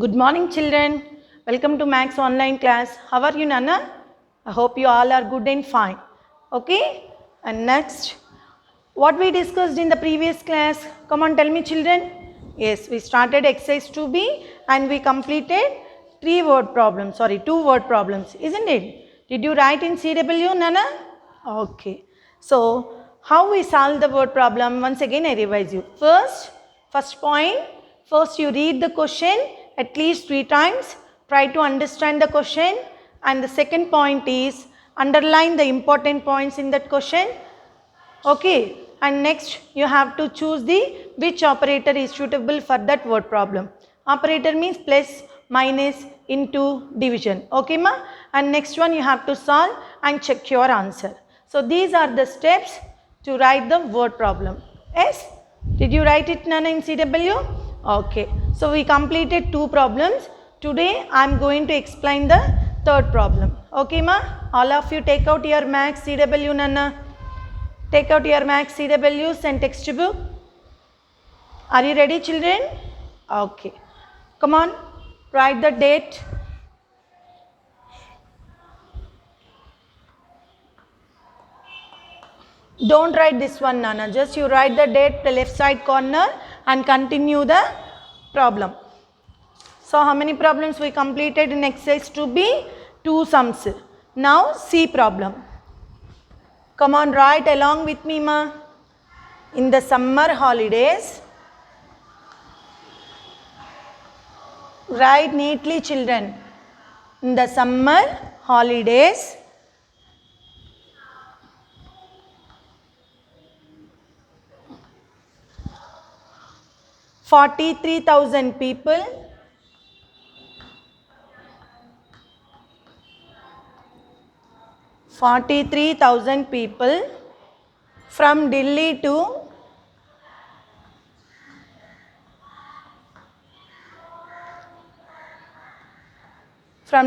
Good morning, children. Welcome to Max online class. How are you, Nana? I hope you all are good and fine. Okay? And next, what we discussed in the previous class? Come on, tell me, children. Yes, we started exercise 2B and we completed two word problems, isn't it? Did you write in CW, Nana? Okay. So, how we solve the word problem? Once again, I revise you. First point, first you read the question at least 3 times. Try to understand the question. And the second point is underline the important points in that question. Okay. And next you have to choose the which operator is suitable for that word problem. Operator means plus, minus, into, division. Okay, ma? And next one you have to solve and check your answer. So these are the steps to write the word problem. Yes? Did you write it, Nana, in CW? Okay. So we completed 2 problems. Today I am going to explain the third problem. Okay, ma? All of you take out your Max CW, Nana. Take out your Max CWs and textbook. Are you ready, children? Okay. Come on, write the date. Don't write this one, Nana. Just you write the date, the left side corner and continue the problem. So how many problems we completed in exercise 2B? 2 sums. Now C problem. Come on, write along with me, ma. In the summer holidays, write neatly, children. In the summer holidays, $43,000 people from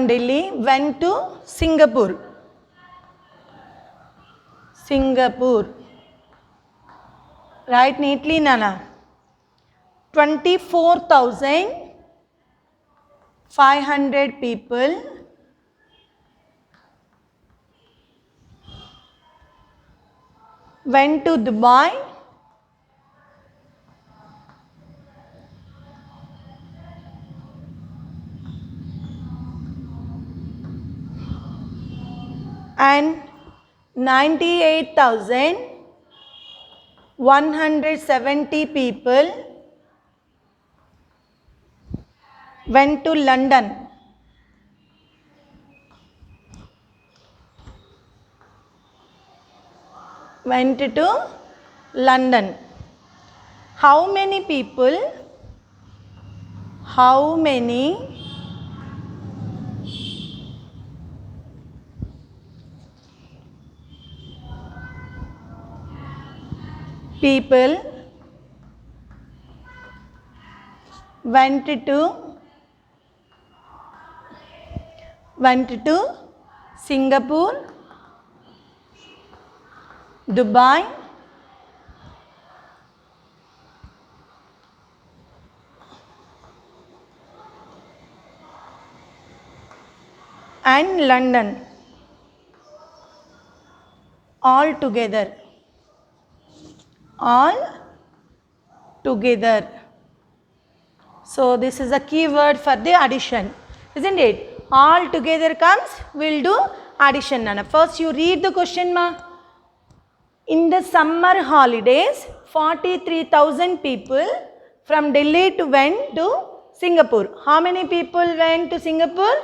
Delhi went to Singapore. Write neatly, Nana. 24,500 people went to Dubai and 98,170 people went to London. How many people went to Singapore, Dubai, and London all together. So this is a keyword for the addition, isn't it? All together comes, we'll do addition, Nana. First you read the question, ma. In the summer holidays, 43,000 people from Delhi went to Singapore. How many people went to Singapore?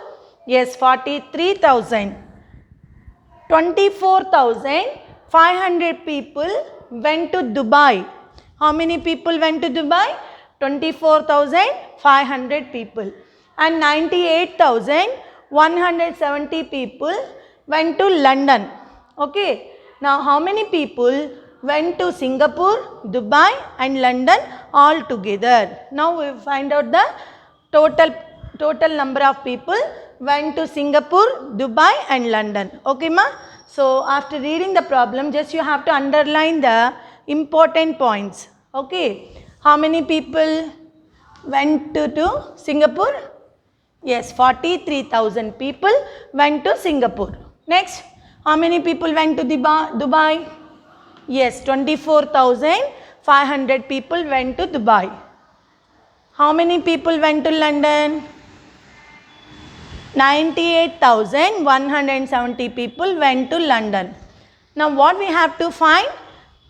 Yes, 43,000. 24,500 people went to Dubai. How many people went to Dubai? 24,500 people. And 98,170 people went to London. Okay. Now how many people went to Singapore, Dubai and London all together? Now we find out the total number of people went to Singapore, Dubai and London. Okay, ma? So after reading the problem, just you have to underline the important points. Okay. How many people went to Singapore? Yes, 43,000 people went to Singapore. Next, how many people went to Dubai? Yes, 24,500 people went to Dubai. How many people went to London? 98,170 people went to London. Now what we have to find?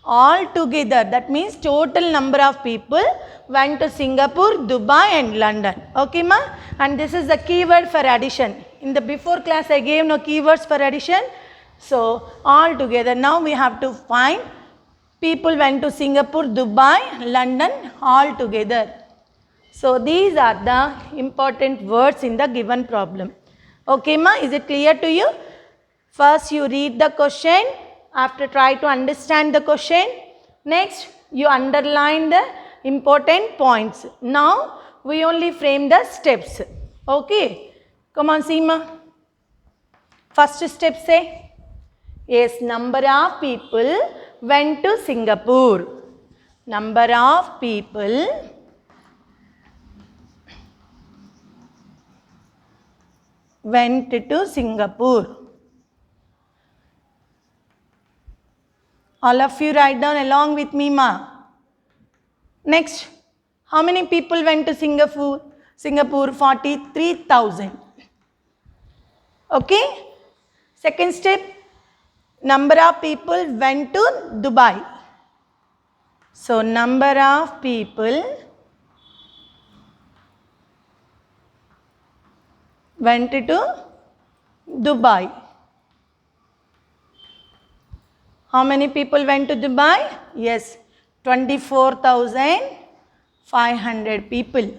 All together, that means total number of people went to Singapore, Dubai and London. Okay ma? And this is the keyword for addition. In the before class I gave no keywords for addition. So all together now we have to find people went to Singapore, Dubai, London all together. So these are the important words in the given problem. Okay ma? Is it clear to you? First you read the question. After try to understand the question. Next you underline the important points. Now we only frame the steps. Okay. Come on Seema. First step say. Yes, number of people went to Singapore. Number of people went to Singapore. All of you write down along with me ma. Next, how many people went to Singapore? Singapore 43,000. Okay. Second step, number of people went to Dubai. So number of people went to Dubai. How many people went to Dubai? Yes, 24,500 people.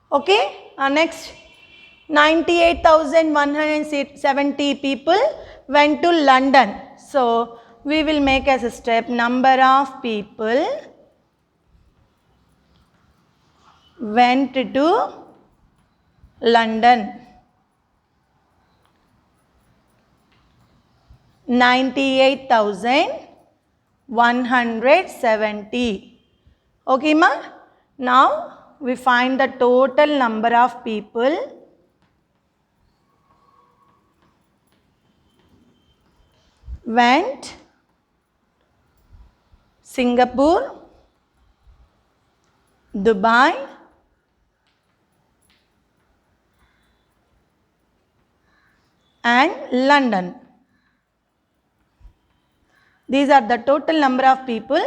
Okay. Next, 98,170 people went to London. So we will make as a step number of people went to London. 98,170. Okay ma? Now we find the total number of people went Singapore, Dubai and London. These are the total number of people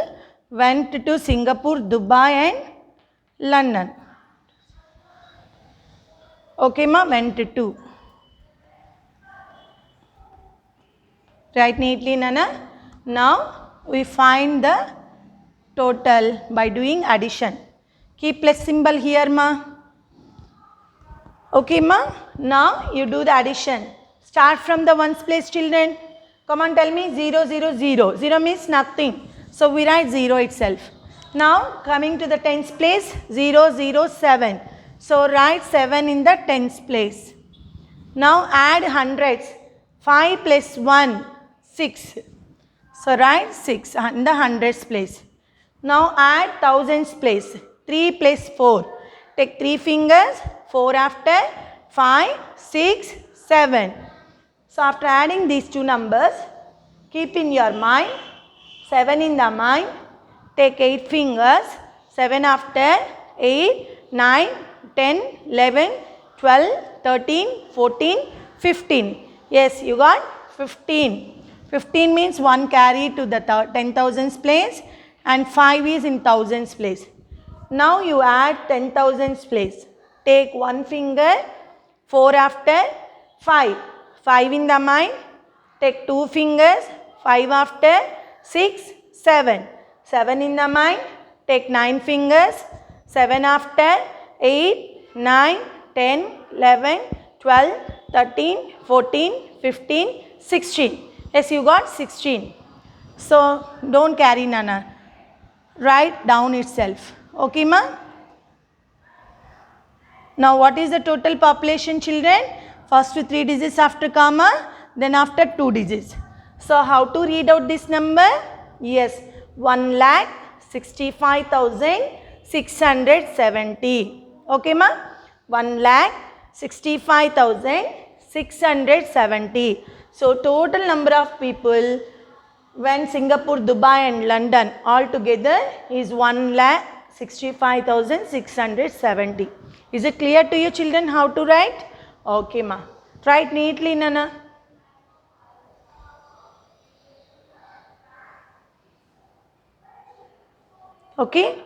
went to Singapore, Dubai and London. Okay ma? Went to. Write neatly Nana. Now we find the total by doing addition. Keep plus symbol here ma. Okay ma? Now you do the addition. Start from the ones place children. Come on tell me 0, 0, 0. 0 means nothing. So we write 0 itself. Now coming to the tens place 0, 0, 7. So write 7 in the tens place. Now add hundreds. 5 plus 1, 6. So write 6 in the hundreds place. Now add thousands place. 3 plus 4. Take 3 fingers. 4 after 5, 6, 7. So after adding these two numbers, keep in your mind 7 in the mind. Take 8 fingers. 7 after 8, 9, 10, 11, 12, 13, 14, 15. Yes, you got 15. 15 means 1 carry to the 10,000s place and 5 is in thousands place. Now you add 10,000s place. Take 1 finger. 4 after 5. 5 in the mind. Take 2 fingers. 5 after 6, 7. 7 in the mind. Take 9 fingers. 7 after 8, 9, 10, 11, 12, 13, 14, 15, 16. Yes, you got 16. So don't carry Nana. Write down itself. Okay ma? Now what is the total population children? First 3 digits after comma, then after 2 digits. So how to read out this number? Yes, 1,65,670. Okay, ma? 1,65,670. So, total number of people when Singapore, Dubai and London all together is 1,65,670. Is it clear to you children how to write? Okay, ma. Try it neatly, Nana. Okay.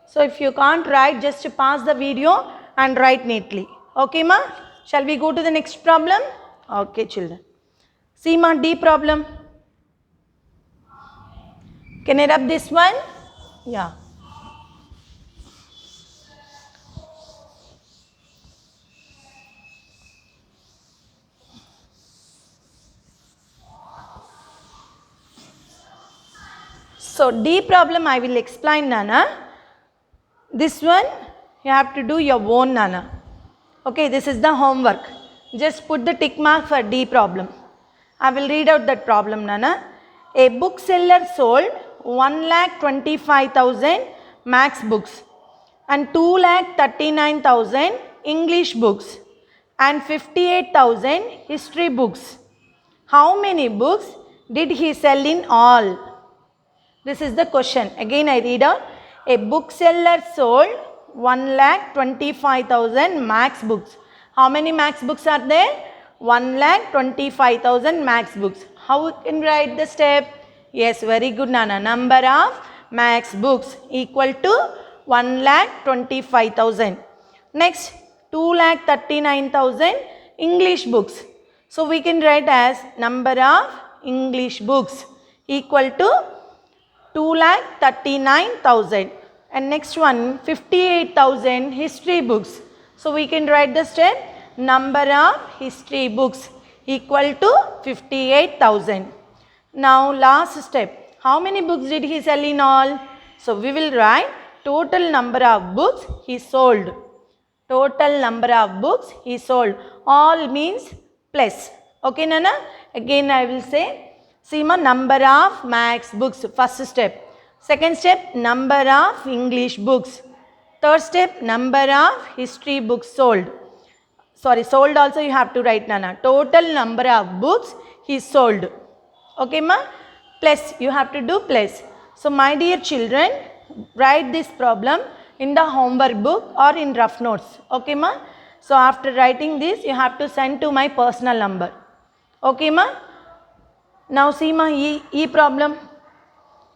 So, if you can't write, just pause the video and write neatly. Okay, ma? Shall we go to the next problem? Okay, children. See, ma, D problem. Can I rub this one? Yeah. So, D problem I will explain, Nana. This one you have to do your own, Nana. Okay, this is the homework. Just put the tick mark for D problem. I will read out that problem, Nana. A bookseller sold 1,25,000 maths books and 2,39,000 English books and 58,000 history books. How many books did he sell in all? This is the question. Again I read out. A bookseller sold 1,25,000 maths books. How many maths books are there? 1,25,000 maths books. How we can write the step? Yes, very good, Nana. Number of maths books equal to 1,25,000. Next, 2,39,000 English books. So we can write as number of English books equal to 2,39,000. And next one, 58,000 history books. So we can write the step number of history books equal to 58,000. Now last step, how many books did he sell in all? So we will write total number of books he sold. Total number of books he sold. All means plus. Okay, Nana? Again I will say. See, ma, number of maths books, first step. Second step, number of English books. Third step, number of history books sold. Sorry, sold also you have to write, Nana. Total number of books he sold. Okay, ma? Plus, you have to do plus. So, my dear children, write this problem in the homework book or in rough notes. Okay, ma? So, after writing this, you have to send to my personal number. Okay, ma? Now see, ma, E problem.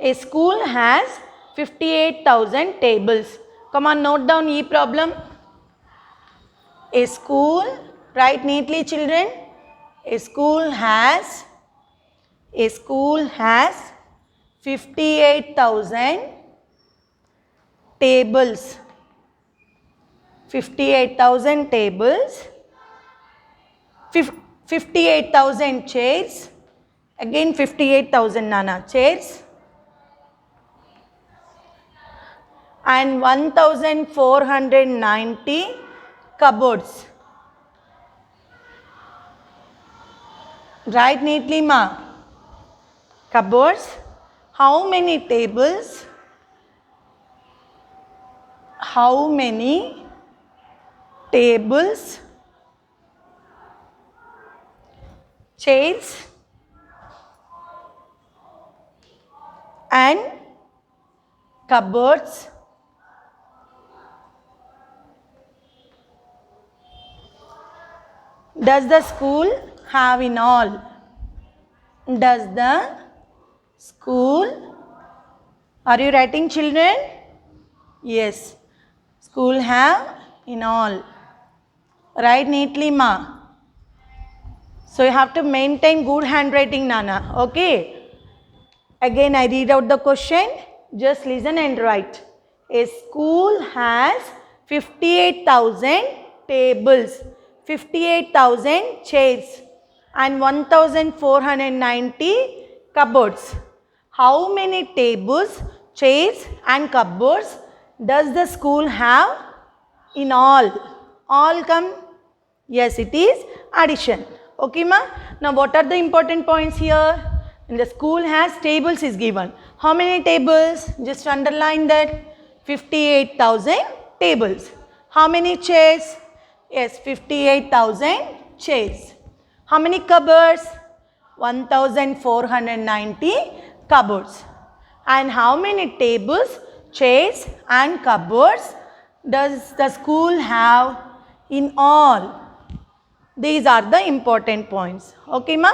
A school has 58,000 tables. Come on, note down E problem. A school, write neatly, children. A school has 58,000 tables. 58,000 tables. 58,000 chairs. Again 58,000, Nana, chairs. And 1,490 cupboards. Write neatly, ma. Cupboards. How many tables? How many tables? Chairs and cupboards does the school have in all? Does the school, are you writing, children? Yes, school have in all. Write neatly, ma. So you have to maintain good handwriting, Nana. Okay. Again I read out the question. Just listen and write. A school has 58,000 tables, 58,000 chairs and 1,490 cupboards. How many tables, chairs and cupboards does the school have in all? All come? Yes, it is addition. Okay, ma? Now what are the important points here? In the school has tables is given. How many tables? Just underline that. 58,000 tables. How many chairs? Yes, 58,000 chairs. How many cupboards? 1,490 cupboards. And how many tables, chairs and cupboards does the school have in all? These are the important points. Okay, ma?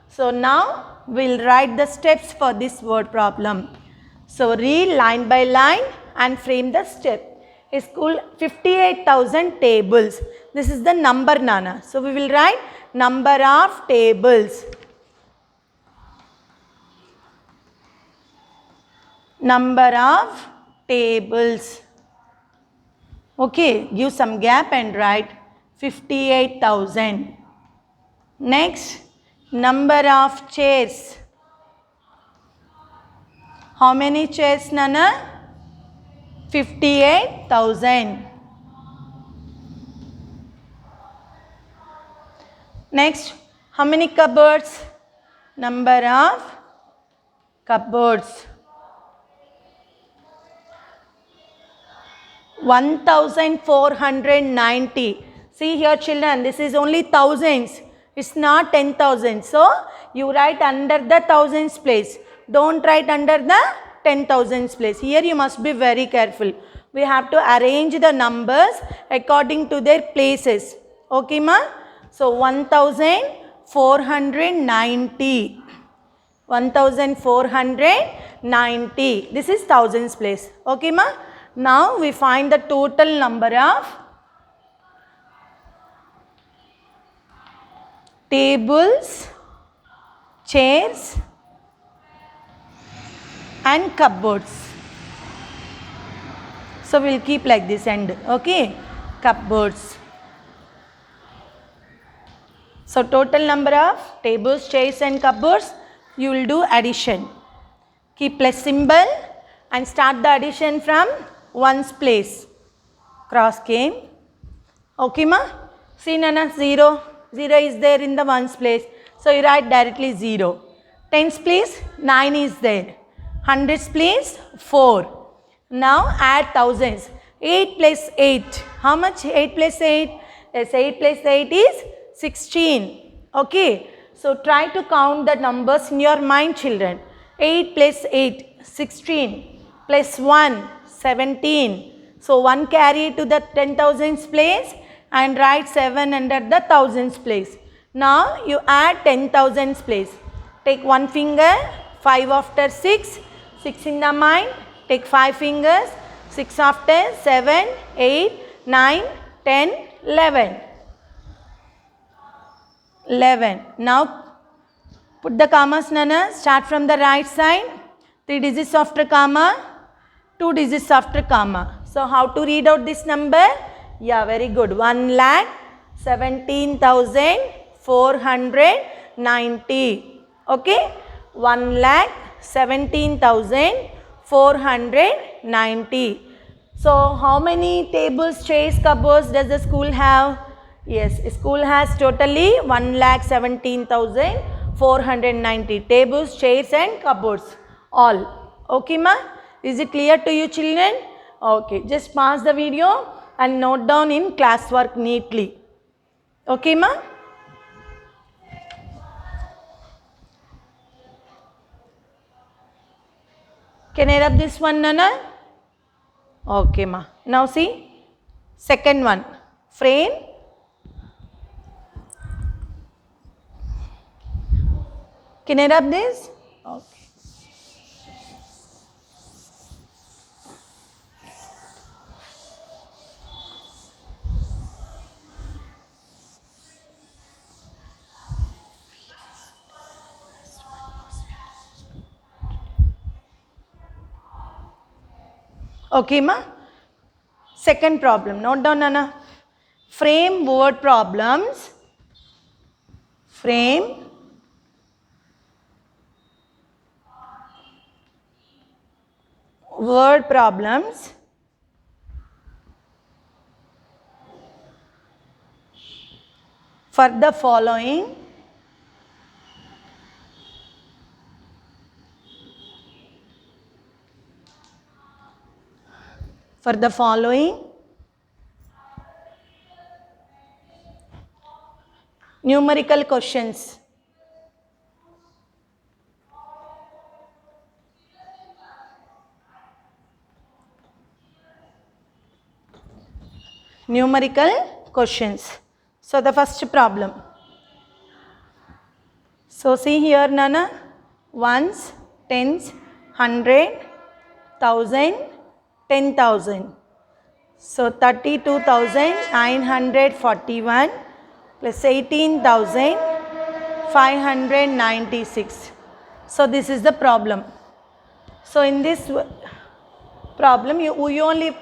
So now we'll write the steps for this word problem. So read line by line and frame the step. A school 58,000 tables. This is the number, Nana. So we will write number of tables. Number of tables. Okay, give some gap and write 58,000. Next, number of chairs. How many chairs, Nana? 58,000. Next, how many cupboards? Number of cupboards. 1,490. See here, children, this is only thousands. It's not 10,000. So, you write under the thousands place. Don't write under the 10,000s place. Here you must be very careful. We have to arrange the numbers according to their places. Okay, ma? So, 1,490. 1,490. This is thousands place. Okay, ma? Now we find the total number of tables, chairs and cupboards. So we'll keep like this end. Okay, cupboards. So total number of tables, chairs and cupboards, you will do addition. Keep plus symbol and start the addition from ones place. Cross came. Okay, ma? See, Nana, 0. 0 is there in the ones place. So you write directly 0. Tens place, 9 is there. Hundreds place, 4. Now add thousands. 8 plus 8. How much 8 plus 8? Yes, 8 plus 8 is 16. Okay. So try to count the numbers in your mind, children. 8 plus 8, 16. Plus 1, 17. So 1 carry to the 10,000s place and write 7 under the thousands place. Now you add 10,000s place. Take 1 finger, 5 after 6, 6 in the mind. Take 5 fingers, 6 after 7, 8, 9, 10, 11. 11. Now put the commas, Nana. Start from the right side. 3 digits after comma, 2 digits after comma. So how to read out this number? Yeah, very good. 1,17,490. Okay? 1,17,490. So how many tables, chairs, cupboards does the school have? Yes, school has totally 1,17,490 tables, chairs and cupboards. All. Okay, ma? Is it clear to you, children? Okay, just pause the video and note down in classwork neatly. Okay, ma? Can I rub this one, Nana? Okay, ma. Now see, second one, frame. Can I rub this? Okay. Okay, ma? Second problem. Note down, Nana. Frame word problems. Frame word problems for the following for the following numerical questions. Numerical questions. So the first problem. So see here Nana, ones, tens, 100, 1000, 10,000. So 32,941 plus 18,596. So this is the problem. So in this problem we only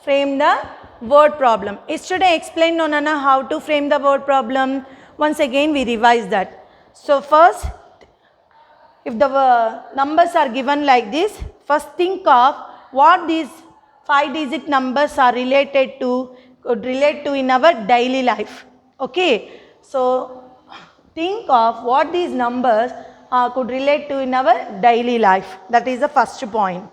frame the word problem. Yesterday I explained no Nana how to frame the word problem. Once again we revise that. So first, if the numbers are given like this, first think of what these 5-digit numbers are related to, could relate to in our daily life. Okay. So think of what these numbers could relate to in our daily life. That is the first point.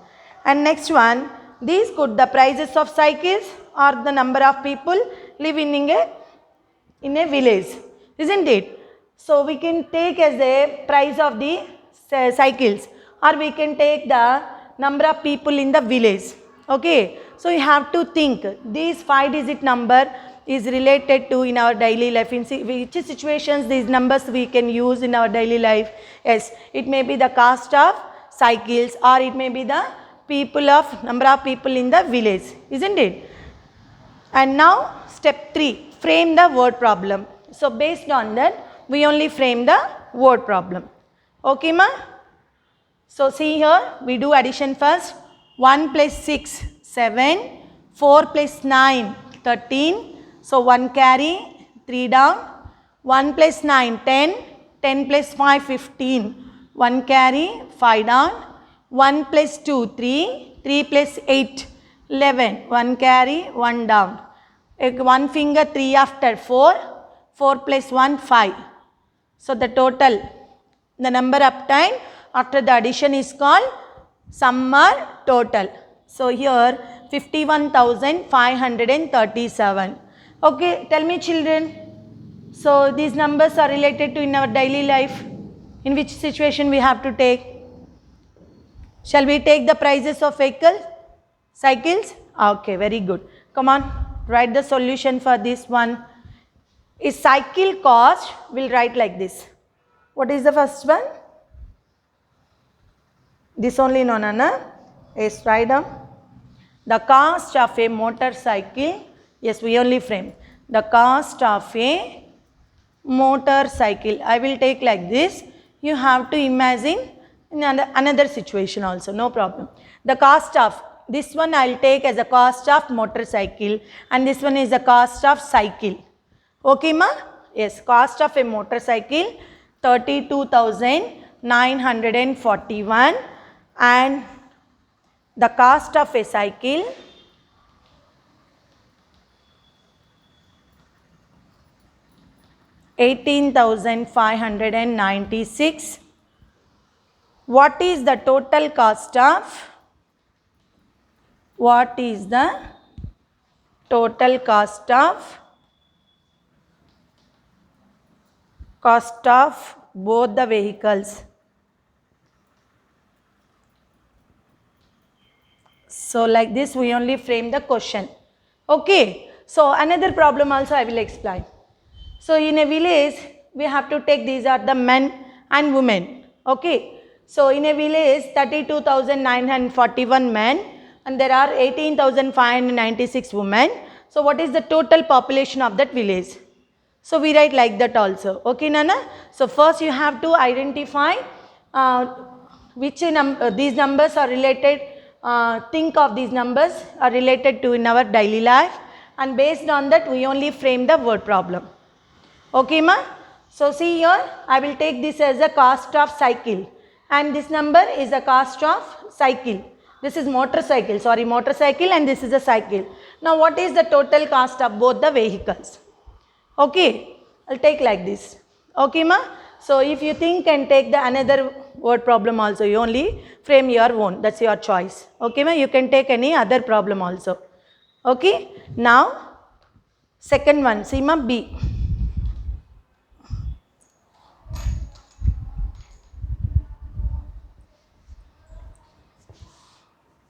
And next one, these could the prices of cycles or the number of people living in a village, isn't it? So we can take as a price of the cycles, or we can take the number of people in the village. Okay. So you have to think these 5-digit number is related to in our daily life. In which situations these numbers we can use in our daily life? Yes, it may be the cost of cycles, or it may be the number of people in the village, isn't it? And now step 3, frame the word problem. So based on that, we only frame the word problem. Okay ma? So see here, we do addition first. 1 plus 6, 7. 4 plus 9, 13. So 1 carry, 3 down. 1 plus 9, 10. 10 plus 5, 15. 1 carry, 5 down. 1 plus 2, 3. 3 plus 8, 11. 1 carry, 1 down. 1 finger 3 after 4. 4 plus 1, 5. So the total, the number obtained after the addition is called sum or total. So here 51,537. Okay, tell me children. So these numbers are related to in our daily life. In which situation we have to take? Shall we take the prices of vehicles, cycles? Okay, very good. Come on, write the solution for this one. Is cycle cost, we'll write like this. What is the first one? This only no Nana. Yes, write down. The cost of a motorcycle. Yes, we only frame. The cost of a motorcycle. I will take like this. You have to imagine in another situation also, no problem. The cost of, this one I will take as a cost of motorcycle, and this one is the cost of cycle. Okay ma? Yes, cost of a motorcycle 32,941, and the cost of a cycle 18,596. What is the total cost of? What is the total cost of both the vehicles? So like this we only frame the question. Okay. So another problem also I will explain. So in a village we have to take, these are the men and women. Okay. So in a village 32,941 men and there are 18,596 women. So what is the total population of that village? So we write like that also. Okay Nana. So first you have to identify which these numbers are related. Think of these numbers are related to in our daily life, and based on that we only frame the word problem. Okay ma? So see here, I will take this as a cost of cycle, and this number is the cost of cycle. This is motorcycle, and this is a cycle. Now what is the total cost of both the vehicles? Okay, I'll take like this. Okay ma? So if you think and take the another word problem also, you only frame your own, that's your choice. Okay ma, you can take any other problem also. Okay, now second one, see ma, B.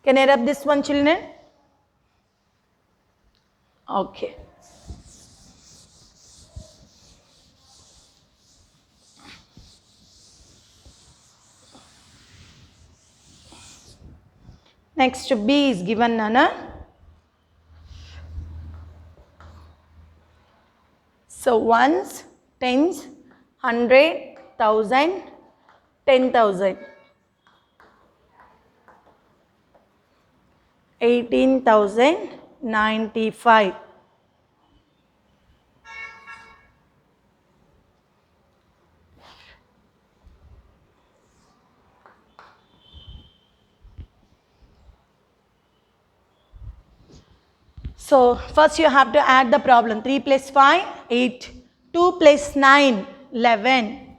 Can I rub this one, children? Okay. Next B is given, Nana. So ones, tens, 100, 1000, 10,000. 18,095. So first you have to add the problem. 3 plus 5, 8. 2 plus 9, 11.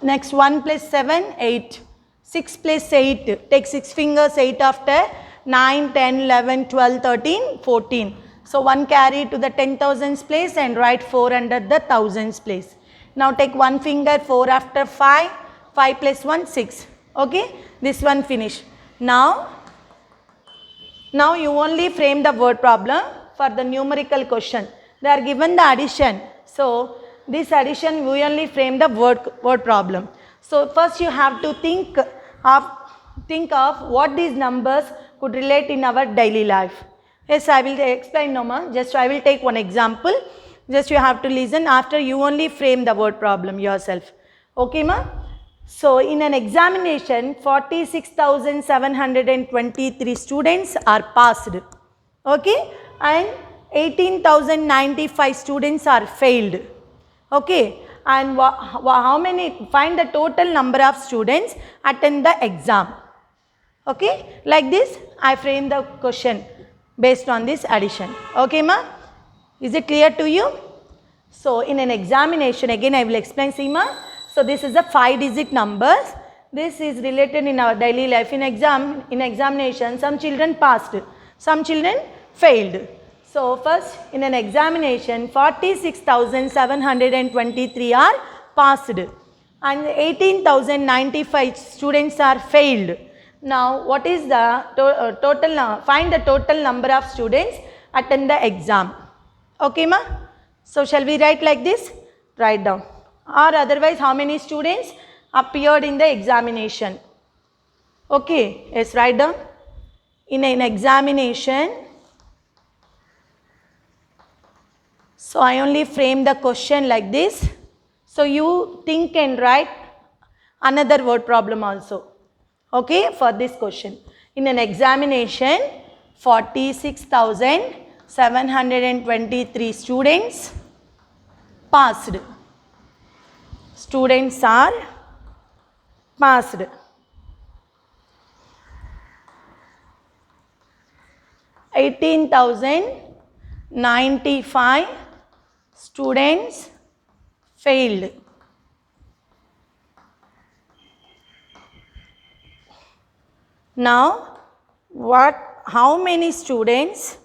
Next 1 plus 7, 8. 6 plus 8. Take 6 fingers, 8 after. 9, 10, 11, 12, 13, 14. So 1 carry to the 10,000s place and write 4 under the thousands place. Now take 1 finger, 4 after 5. 5 plus 1, 6. Okay. This one finish. Now you only frame the word problem for the numerical question. They are given the addition. So this addition we only frame the word problem. So first you have to think of what these numbers could relate in our daily life. Yes, I will explain now ma. Just I will take one example. Just you have to listen, after you only frame the word problem yourself. Okay ma? So in an examination, 46,723 students are passed. Okay, and 18,095 students are failed. Okay, and how many, find the total number of students attend the exam. Okay, like this I frame the question based on this addition. Okay ma, is it clear to you? So in an examination, again I will explain, see ma. So this is a 5-digit numbers. This is related in our daily life. In examination, some children passed, some children failed. So first in an examination, 46,723 are passed and 18,095 students are failed. Now what is the total, find the total number of students attend the exam. Okay ma? So shall we write like this? Write down. Or otherwise how many students appeared in the examination. Okay, yes, write down. In an examination, so I only frame the question like this. So you think and write another word problem also. Okay, for this question. In an examination, 46,723 students passed. Students are passed. 18,095 students failed. Now how many students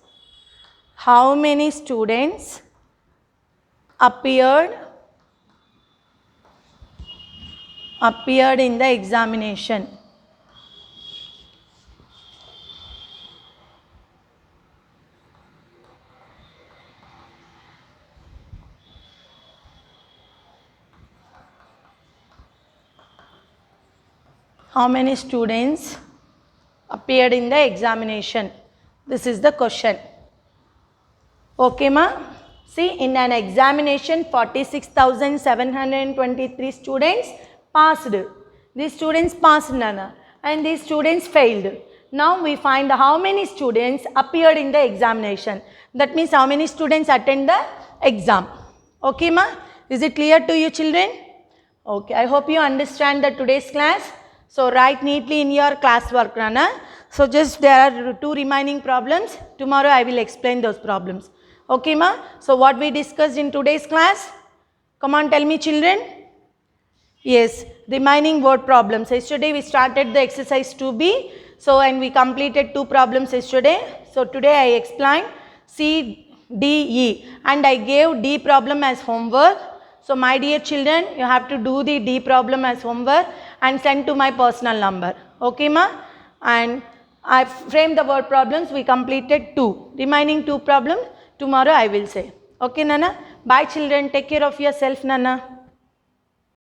appeared in the examination? How many students appeared in the examination? This is the question. Okay ma? See, in an examination, 46,723 students passed. These students passed, Nana, and these students failed. Now we find how many students appeared in the examination. That means how many students attend the exam. Okay ma? Is it clear to you children? Okay, I hope you understand the today's class. So write neatly in your classwork, Nana. So just there are 2 remaining problems. Tomorrow I will explain those problems. Okay ma? So what we discussed in today's class? Come on, tell me children. Yes, remaining word problems. Yesterday we started the exercise 2B. So, and we completed 2 problems yesterday. So, today I explained C, D, E and I gave D problem as homework. So, my dear children, you have to do the D problem as homework and send to my personal number. Okay, ma? And I framed the word problems. We completed 2. Remaining 2 problems, tomorrow I will say. Okay, Nana? Bye, children. Take care of yourself, Nana.